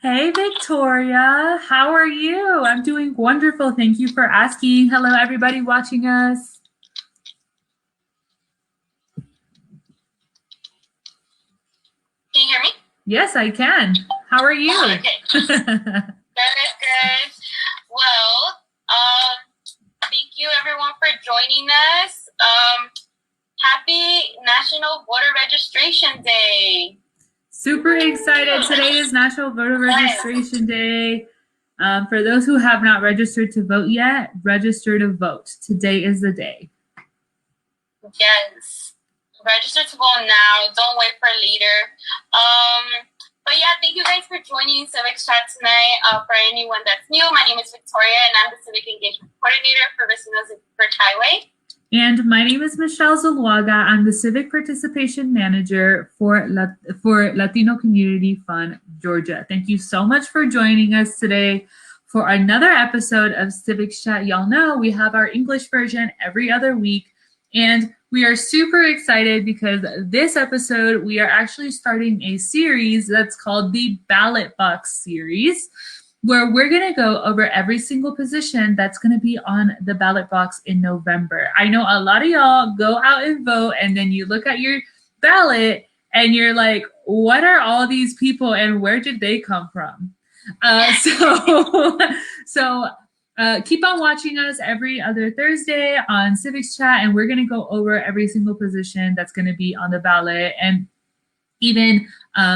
Hey Victoria, how are you? I'm doing wonderful. Thank you for asking. Hello, everybody watching us. Can you hear me? Yes, I can. How are you? Oh, okay. Good. Well, thank you everyone for joining us. Happy National Voter Registration Day. Super excited. Today is National Voter Registration Day. For those who have not registered to vote yet, register to vote. Today is the day. Yes. Register to vote now. Don't wait for later. But yeah, thank you guys for joining Civics Chat tonight. For anyone that's new, my name is Victoria, and I'm the Civic Engagement Coordinator for Vecinos for Highway. And my name is Michelle Zuluaga. I'm the Civic Participation Manager for Latino Community Fund Georgia. Thank you so much for joining us today for another episode of Civics Chat. Y'all know we have our English version every other week, and we are super excited because this episode we are actually starting a series that's called the Ballot Box Series, where we're going to go over every single position that's going to be on the ballot box in November. I know a lot of y'all go out and vote, and then you look at your ballot and you're like, what are all these people and where did they come from? So keep on watching us every other Thursday on Civics Chat, and we're going to go over every single position that's going to be on the ballot and even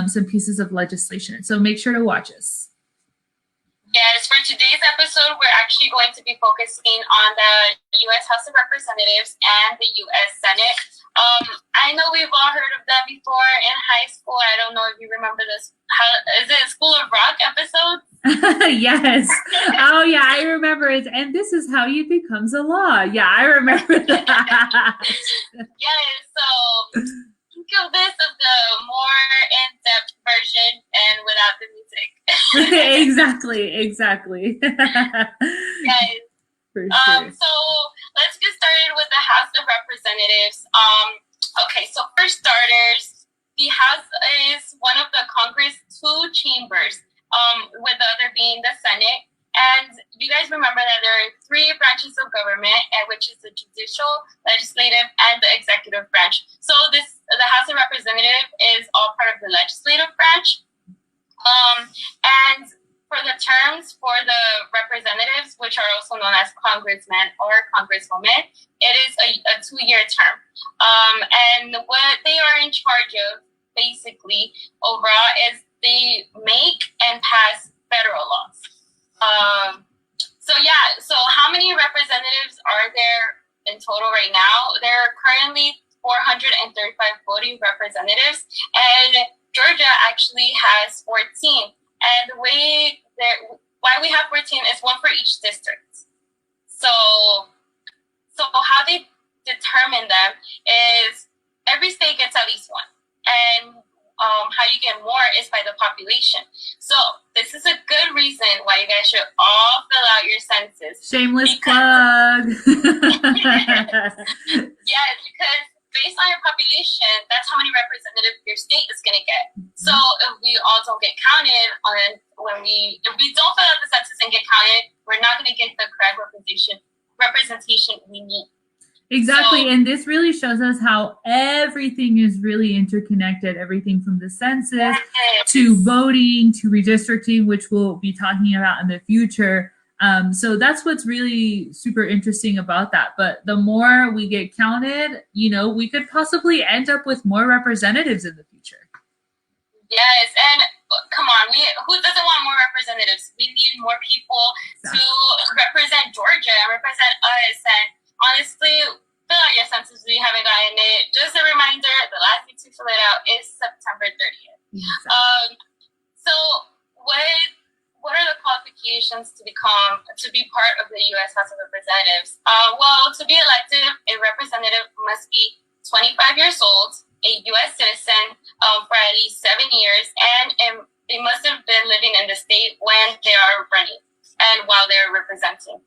some pieces of legislation. So make sure to watch us. Yes, for today's episode, we're actually going to be focusing on the U.S. House of Representatives and the U.S. Senate. I know we've all heard of them before in high school. I don't know if you remember this. Is it School of Rock episode? Yes. Oh, yeah, I remember it. And this is how it becomes a law. Yeah, I remember that. Yes, so think of this as the more in-depth version and without the music. Exactly. Yes. For sure. So let's get started with the House of Representatives. Okay, so for starters, the House is one of the Congress' two chambers, with the other being the Senate. And you guys remember that there are three branches of government, which is the judicial, legislative, and the executive branch. So the House of Representatives is all part of the legislative branch. And for the terms for the representatives, which are also known as congressmen or congresswomen, it is a 2-year term. And what they are in charge of, basically, overall, is they make and pass federal laws. So how many representatives are there in total right now? There are currently 435 voting representatives, and Georgia actually has 14. And the way why we have 14 is one for each district. So how they determine them is every state gets at least one. And how you get more is by the population. So this is a good reason why you guys should all fill out your census. Shameless plug. Yes, because based on your population, that's how many representatives your state is going to get. So if we all don't get counted if we don't fill out the census and get counted, we're not going to get the correct representation we need. Exactly. So, and this really shows us how everything is really interconnected. Everything from the census to voting to redistricting, which we'll be talking about in the future. So that's what's really super interesting about that. But the more we get counted, we could possibly end up with more representatives in the future. Yes, and come on, who doesn't want more representatives? We need more people to represent Georgia and represent us. And honestly, fill out your census if you haven't gotten it. Just a reminder, the last day to fill it out is September 30th. Exactly. So what are the qualifications to be part of the U.S. House of Representatives? Well, to be elected, a representative must be 25 years old, a U.S. citizen for at least 7 years, and they must have been living in the state when they are running and while they're representing.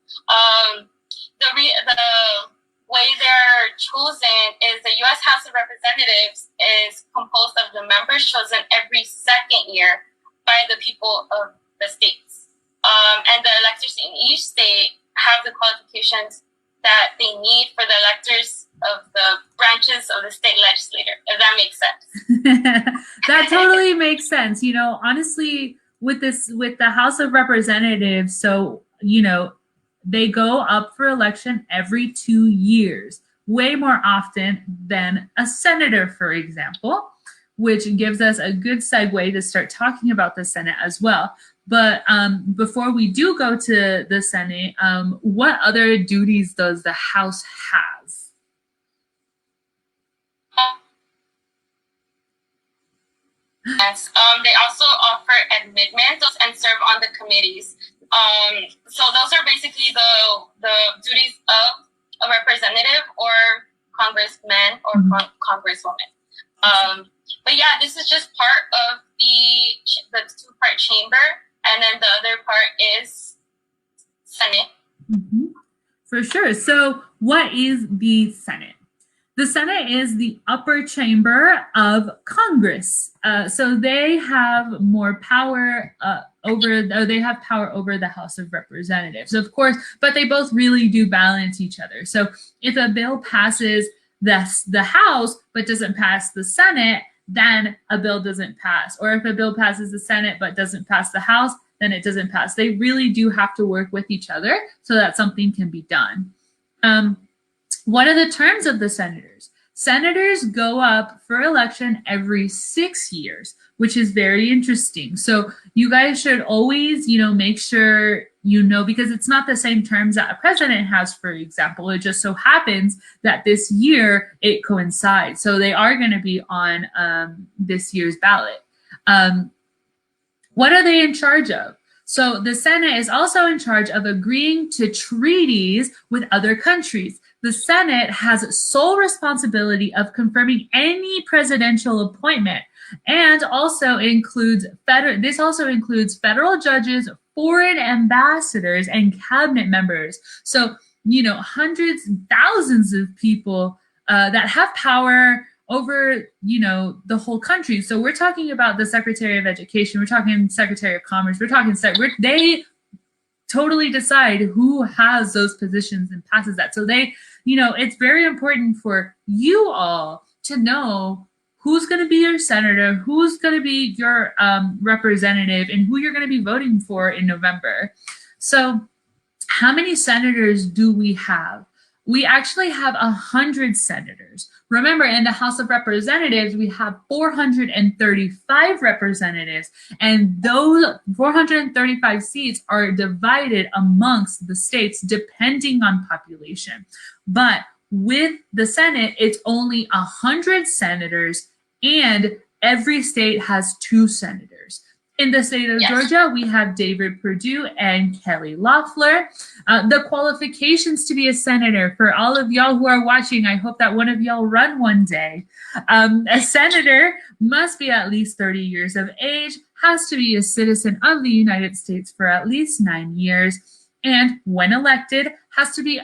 The way they're chosen is the U.S. House of Representatives is composed of the members chosen every second year by the people of the states. And the electors in each state have the qualifications that they need for the electors of the branches of the state legislature, if that makes sense. That totally makes sense. You know, honestly, with the House of Representatives, so, you know, they go up for election every 2 years, way more often than a senator, for example, which gives us a good segue to start talking about the Senate as well. But before we do go to the Senate, what other duties does the House have? Yes, they also offer amendments and serve on the committees. So those are basically the duties of a representative or congressman or congresswoman. But yeah, this is just part of the two-part chamber, and then the other part is Senate. Mm-hmm. For sure. So what is the Senate? The Senate is the upper chamber of Congress. So they have more power they have power over the House of Representatives, of course, but they both really do balance each other. So if a bill passes the House but doesn't pass the Senate, then a bill doesn't pass. Or if a bill passes the Senate but doesn't pass the House, then it doesn't pass. They really do have to work with each other so that something can be done. What are the terms of the senators? Senators go up for election every 6 years, which is very interesting. So you guys should always, make sure because it's not the same terms that a president has, for example. It just so happens that this year it coincides. So they are going to be on this year's ballot. What are they in charge of? So the Senate is also in charge of agreeing to treaties with other countries. The Senate has sole responsibility of confirming any presidential appointment, and also includes federal judges, foreign ambassadors, and cabinet members. So, hundreds, thousands of people that have power over, the whole country. So we're talking about the Secretary of Education, we're talking Secretary of Commerce, they totally decide who has those positions and passes that. So they, it's very important for you all to know who's going to be your senator, who's going to be your representative, and who you're going to be voting for in November. So how many senators do we have? We actually have 100 senators. Remember, in the House of Representatives, we have 435 representatives, and those 435 seats are divided amongst the states depending on population. But with the Senate, it's only 100 senators, and every state has 2 senators. In the state of Georgia, we have David Perdue and Kelly Loeffler. The qualifications to be a senator, for all of y'all who are watching, I hope that one of y'all run one day. A senator must be at least 30 years of age, has to be a citizen of the United States for at least 9 years, and when elected, has to be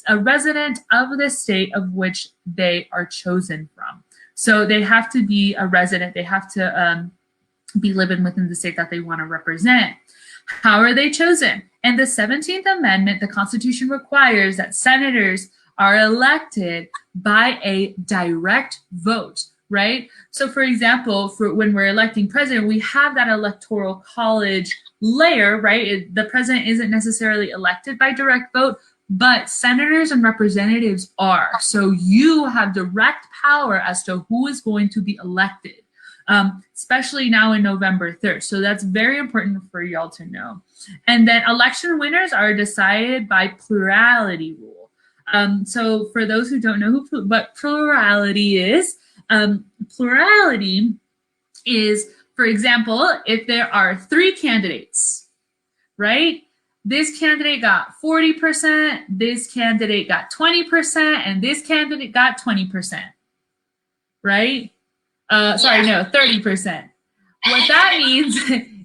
a resident of the state of which they are chosen from. So they have to be a resident. They have to be living within the state that they want to represent. How are they chosen? In the 17th Amendment, the Constitution requires that senators are elected by a direct vote, right? So for example, when we're electing president, we have that electoral college layer, right? The president isn't necessarily elected by direct vote, but senators and representatives are. So you have direct power as to who is going to be elected. Especially now in November 3rd. So that's very important for y'all to know. And then election winners are decided by Plurality Rule. So for those who don't know what plurality is, plurality is, for example, if there are 3 candidates, right? This candidate got 40%, this candidate got 20%, and this candidate got 20%, right? 30%. What that means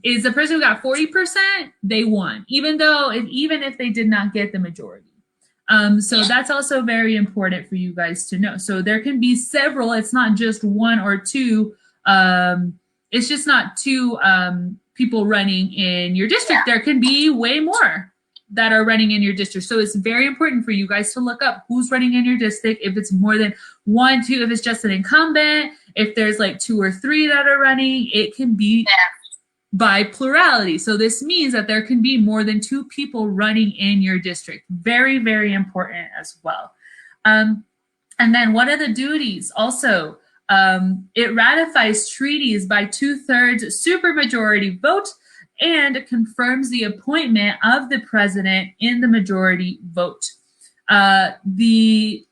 is the person who got 40%, they won, even if they did not get the majority. So that's also very important for you guys to know. So there can be several, it's not just 1 or 2. it's just not two people running in your district. There can be way more that are running in your district. So it's very important for you guys to look up who's running in your district. If it's more than 1, 2, if it's just an incumbent, if there's like 2 or 3 that are running, it can be by plurality. So this means that there can be more than 2 people running in your district. Very, very important as well. And then what are the duties? Also, it ratifies treaties by 2/3 supermajority vote and confirms the appointment of the president in the majority vote. The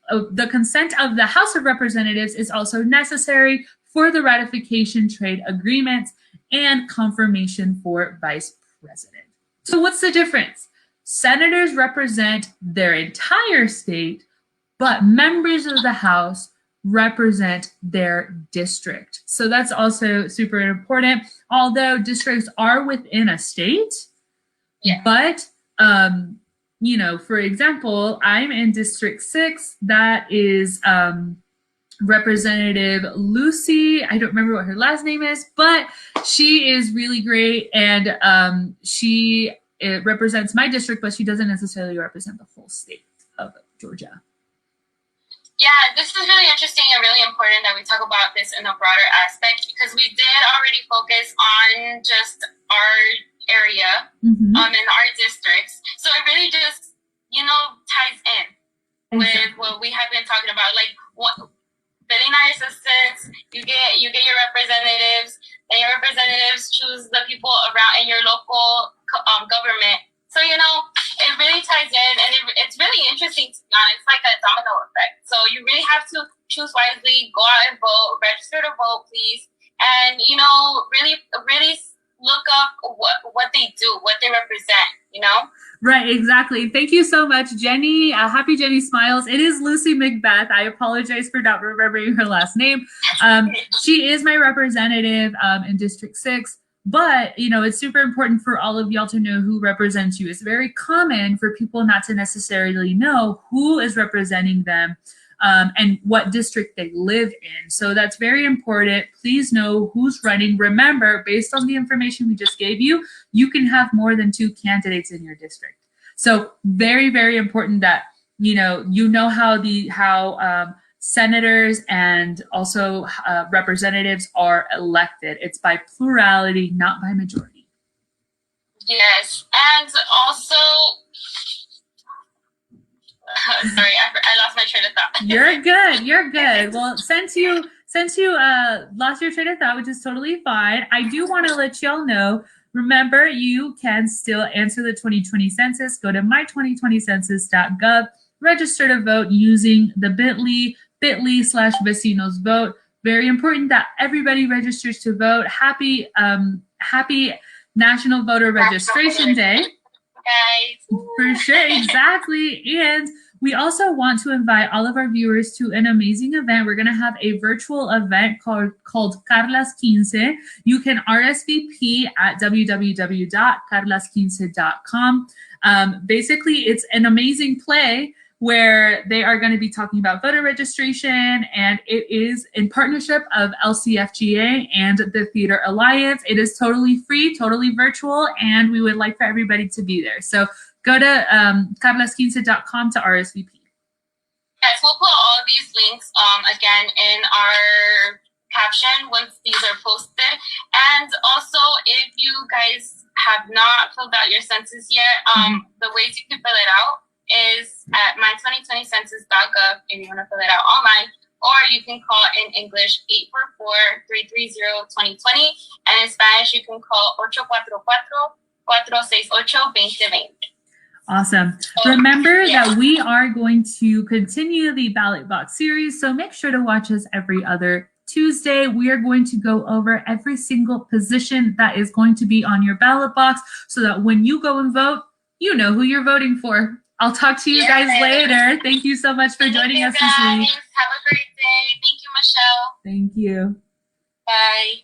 consent of the House of Representatives is also necessary for the ratification trade agreements and confirmation for vice president. So what's the difference? Senators represent their entire state, but members of the House represent their district. So that's also super important. Although districts are within a state, but you know, for example, I'm in District 6. That is Representative Lucy. I don't remember what her last name is, but she is really great, and she represents my district, but she doesn't necessarily represent the whole state of Georgia. Yeah, this is really interesting and really important that we talk about this in a broader aspect, because we did already focus on just our area and our districts. So it really just, you know, ties in with what we have been talking about. Like, filling out your assistants, you get your representatives, and your representatives choose the people around in your local government. So, you know, it really ties in, and it's really interesting, to be honest. It's like a domino effect. So you really have to choose wisely, go out and vote, register to vote, please. And, you know, really look up what they do, what they represent, you know? Right, exactly. Thank you so much, Jenny. Happy Jenny Smiles. It is Lucy Macbeth. I apologize for not remembering her last name. She is my representative in District 6. But, you know, it's super important for all of y'all to know who represents you. It's very common for people not to necessarily know who is representing them and what district they live in. So that's very important. Please know who's running. Remember, based on the information we just gave you, you can have more than 2 candidates in your district. So very, very important that, you know how senators and also representatives are elected. It's by plurality, not by majority. Yes, and also, sorry, I lost my train of thought. You're good. You're good. Well, since you lost your train of thought, which is totally fine, I do want to let y'all know. Remember, you can still answer the 2020 census. Go to my2020census.gov. Register to vote using the bit.ly/vecinos vote. Very important that everybody registers to vote. Happy National Voter Registration Day. Guys. For sure, exactly. And we also want to invite all of our viewers to an amazing event. We're going to have a virtual event called Carlas 15. You can RSVP at www.carlas15.com. Basically, it's an amazing play where they are going to be talking about voter registration, and it is in partnership of LCFGA and the Theater Alliance. It is totally free, totally virtual, and we would like for everybody to be there. So go to carlas15.com to RSVP. Yes, we'll put all of these links again in our caption once these are posted. And also, if you guys have not filled out your census yet, the ways you can fill it out is at my2020census.gov if you want to fill it out online, or you can call in English 844-330-2020, and in Spanish you can call 844-468-2020. Awesome. Remember that we are going to continue the ballot box series, so make sure to watch us every other Tuesday. We are going to go over every single position that is going to be on your ballot box so that when you go and vote, you know who you're voting for. I'll talk to you guys later. Thank you so much for joining us this week. Have a great day. Thank you, Michelle. Thank you. Bye.